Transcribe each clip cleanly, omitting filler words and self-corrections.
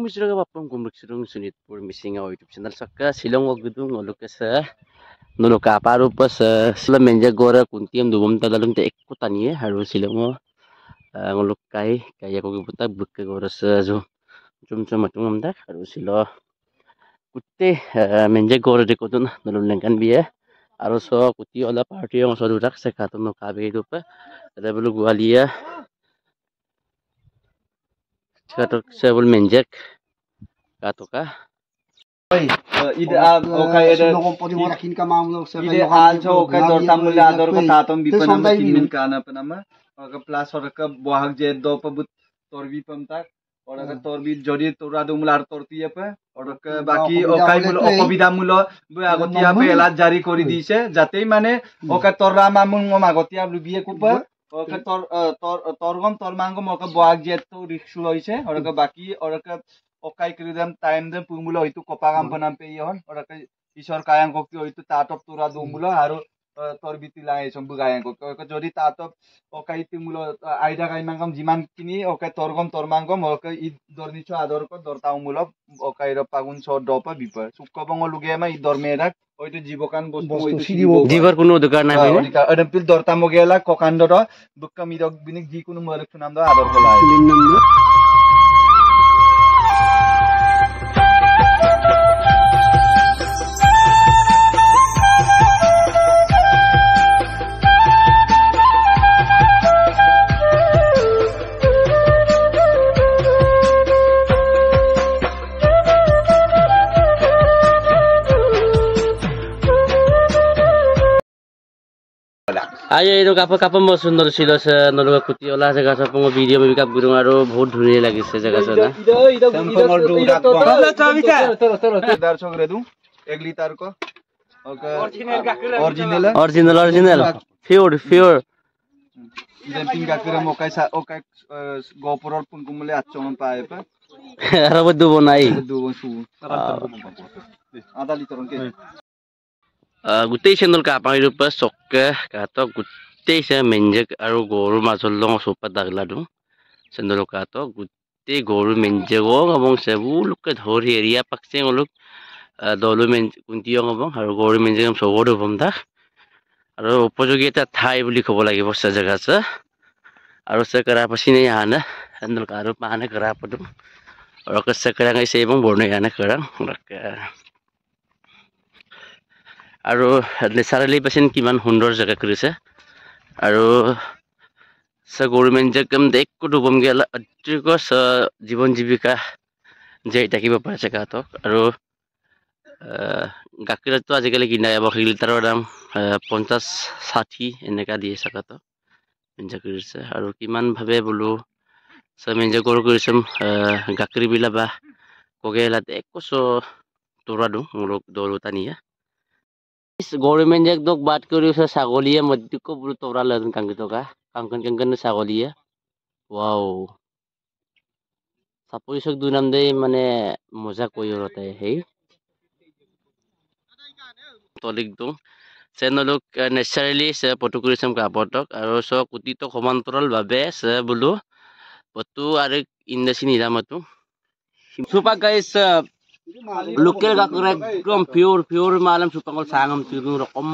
misraga bapam gumruk surung sunitpur misinga YouTube channel sakka silong ogudung oluke sa noloka paru pas sila menja gora kuntiam dubom tadalung te ekku tanie haru silongo ngolukai kaya ko gibuta bukke gora sa jo cum matung amda haru silo kutte menja gora de kodun nolong lengkan biya aru so kuti ola party ong so durak se katun no kabe dupa ada bulu gualia katok sebul menjek katoka ide okay ide ide also okay dorta mulla ador ko tatom bipanam kinmin kana panama ka plus or ka bohag je do pabut torbi pamtak or ka torbi jodi tora do mular torti apa or ka baki okay mulo okobida mulo agotia pe elat jari kori dice jatei mane okay torra mamun ngom agotia biye kupa okay torgom tormangom okay bohag je to riksu loise or ka baki or ka okai kridam time dem pumulo itu kopagam panam pe yon ora ka isor kayang kokti itu tatop tura dumulo haru torbiti lai sombu kayang kok jodi tatop okai timulo aida kai mangam jiman kini okai torgom tormangom okai id dornicho ador ko dortaung mulo okai ro pagun so dopa bipa sukkobong lugema id dormerak oitu jibokan bostu jibar kuno dukar na bine adempil dortamo gela kokando ro bukkam idok binik ji kuno marek sunam do ador ko lai ayo itu kapan mau sundor silo se nologa kuti olah jaga sapong video me bikap gurung aro bahut dhuniya lagise jaga sana darshok redu 1 liter ko original pure demping gakira mokai okai gopuror pungkumule achong pae pa ara bodu bonai su ada liter ke gutei channel ka apang rupa sokke kato gutei se menjek aru goru mazolong sopa dagla dung channel ka to gutei goru menjego ngabong sebu lukke dhori area pakse ngoluk dolu men kuntiyo ngabong aru goru menjegam sogodo bomda aru upojogi eta thai buli khobo lagibo sa jaga sa aru se kara pasine yana channel ka aru pane kara padum aru ka se kara ngai se bong borne yana kara আৰু naturally patient কিমান সুন্দৰ জেগা কৰিছে আৰু government একদম দেখো ডুবম গেলা অতিক জীৱন জীৱিকা যে থাকিব পাৰে জেগাতক আৰু গাখীৰটো আজিকালি কিনা যাব লিটাৰৰ দাম 50-60 এনেকা দিয়ে জেগাত মেঞ্জা কৰিছে আৰু কিমান ভাবে বোলো মেঞ্জা কৰিছে গাখীৰ বিলা বা কগেলা দেখো তোৰা দু মুলক দৌলতা নিয়া गवर्नमेंट एक दो बात करी उसे सागोलिया मध्य को बुल तोरा लदन कंगतो का कंकन सागोलिया वाओ सपोज सक दु नाम दे माने मजा कोई होता है तलिक दो चैनलक नेचुरली से फोटोग्राफिज्म का पटक और सो कुटी तो समांतरल भाबे से बुलु पतु आरो इंडस्ट्री निरामतु सुपा गाइस लोकल गाकर एकदम प्योर मालम सुपंगल सांगम तिरु रकम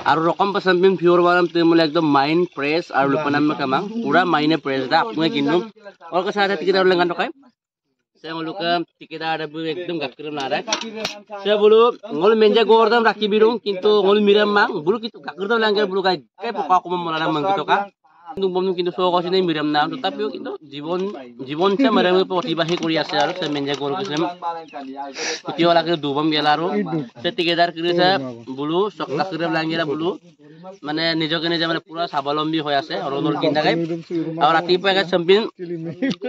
आरो रकम पसंदिन प्योर मालम तिरमुल एकदम माइंड फ्रेश आरो लुपनाम कामां पूरा माइंड फ्रेश दा आपने किनु और का साथ टिकेदार लेंगन टकाय से लोका टिकेदार एकदम गाकर नारा से बोलो ngol menja gordam raki birung kintu ngol miram mang bulu kitu gaker da langgar bulu kay poka ko molara mang gitu ka কিন্তু সৌক আছে মিরাম নাম তথাপিও কিন্তু জীবন সে মারামে অতিবাহী কৰি আছে আৰু সে মেঞ্জা গৰু কিছম কুটিও লাগে দুবম গেল আৰু সে টিকেদাৰ কৰিছে বুলু চকলা কৰি লাঙ্গিৰা বুলু মানে নিজকে নিজে মানে পুৰা স্বাবলম্বী হৈ আছে আৰু নল কিন্দাগাই আৰু ৰাতিপুৱা চম্পিন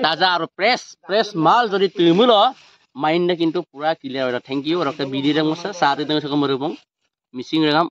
তাজা আৰু ফ্ৰেছ মাল যদি তুমিল মাইন্ড কিন্তু পুৰা ক্লিয়াৰ হয় থ্যাংক ইউ আৰু বিডি ৰং আছে সাথে তুমি সকম মৰবং মিসিং ৰঙাম